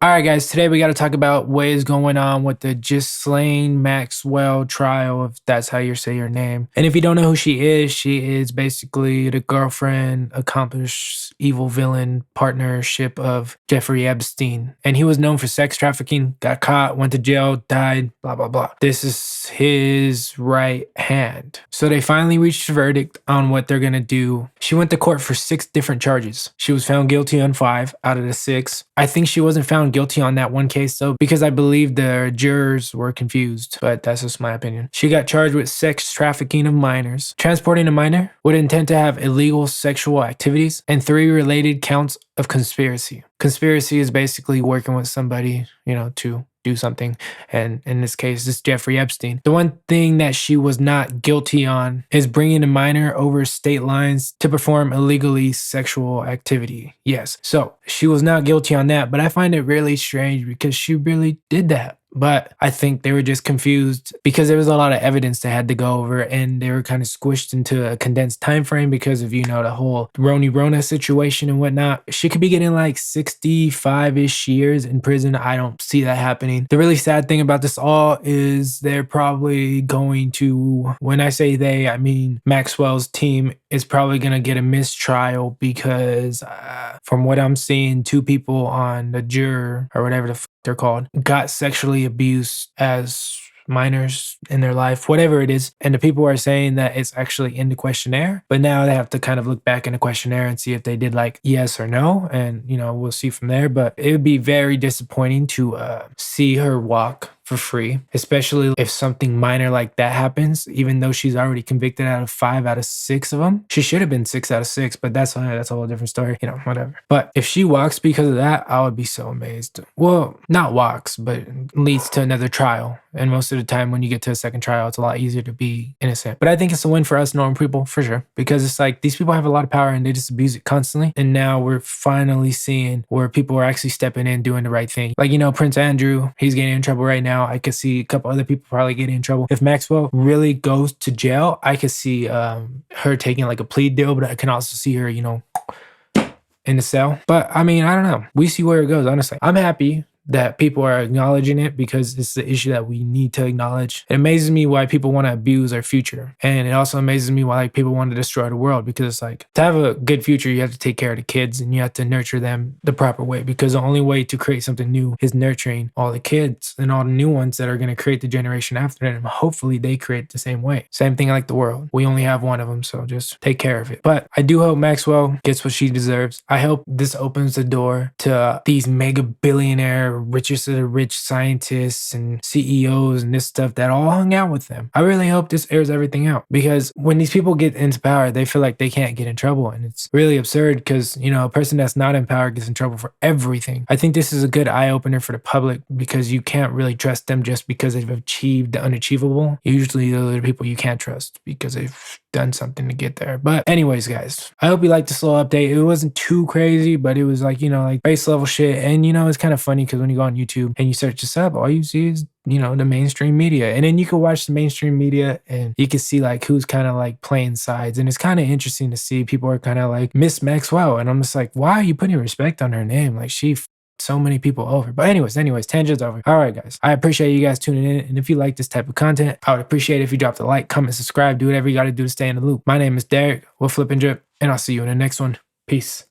All right, guys, today we got to talk about what is going on with the Ghislaine Maxwell trial, if that's how you say your name. And if you don't know who she is basically the girlfriend, accomplished evil villain partnership of Jeffrey Epstein. And he was known for sex trafficking, got caught, went to jail, died, blah, blah, blah. This is his right hand. So they finally reached a verdict on what they're going to do. She went to court for 6 different charges. She was found guilty on 5 out of the 6. I think she wasn't found guilty on that one case though, because I believe the jurors were confused, but that's just my opinion. She got charged with sex trafficking of minors, transporting a minor with intent to have illegal sexual activities, and 3 related counts of conspiracy. Conspiracy is basically working with somebody, to do something. And in this case, it's Jeffrey Epstein. The one thing that she was not guilty on is bringing a minor over state lines to perform illegally sexual activity. Yes. So she was not guilty on that, but I find it really strange because she really did that. But I think they were just confused because there was a lot of evidence they had to go over, and they were kind of squished into a condensed time frame because of, the whole Roni Rona situation and whatnot. She could be getting like 65-ish years in prison. I don't see that happening. The really sad thing about this all is they're probably going to, when I say they, I mean Maxwell's team is probably going to get a mistrial because from what I'm seeing, 2 people on the juror or whatever they're called got sexually abused as minors in their life, whatever it is. And the people are saying that it's actually in the questionnaire, but now they have to kind of look back in the questionnaire and see if they did like yes or no. And, we'll see from there. But it would be very disappointing to see her walk for free, especially if something minor like that happens, even though she's already convicted out of 5 out of 6 of them. She should have been 6 out of 6, but that's a whole different story, whatever. But if she walks because of that, I would be so amazed. Well, not walks, but leads to another trial. And most of the time when you get to a second trial, it's a lot easier to be innocent. But I think it's a win for us normal people, for sure, because it's like these people have a lot of power and they just abuse it constantly. And now we're finally seeing where people are actually stepping in, doing the right thing. Like, Prince Andrew, he's getting in trouble right now. I could see a couple other people probably getting in trouble. If Maxwell really goes to jail, I could see her taking like a plea deal, but I can also see her, in the cell. But I mean, I don't know. We see where it goes, honestly. I'm happy that people are acknowledging it because it's the issue that we need to acknowledge. It amazes me why people want to abuse our future. And it also amazes me why people want to destroy the world, because it's like, to have a good future, you have to take care of the kids and you have to nurture them the proper way, because the only way to create something new is nurturing all the kids and all the new ones that are going to create the generation after them. Hopefully they create the same way. Same thing like the world. We only have one of them, so just take care of it. But I do hope Maxwell gets what she deserves. I hope this opens the door to these mega billionaire, richest of the rich scientists and CEOs and this stuff that all hung out with them. I really hope this airs everything out, because when these people get into power, they feel like they can't get in trouble. And it's really absurd because, a person that's not in power gets in trouble for everything. I think this is a good eye opener for the public, because you can't really trust them just because they've achieved the unachievable. Usually those are the people you can't trust because they've done something to get there. But anyways, guys, I hope you liked this little update. It wasn't too crazy, but it was like, like base level shit. And, it's kind of funny because when you go on YouTube and you search this up, all you see is, the mainstream media. And then you can watch the mainstream media and you can see like who's kind of like playing sides. And it's kind of interesting to see people are kind of like Miss Maxwell. And I'm just like, why are you putting respect on her name? Like she so many people over. But anyways, tangents over. All right, guys. I appreciate you guys tuning in. And if you like this type of content, I would appreciate it if you dropped a like, comment, subscribe, do whatever you got to do to stay in the loop. My name is Derek. We'll flip and drip, and I'll see you in the next one. Peace.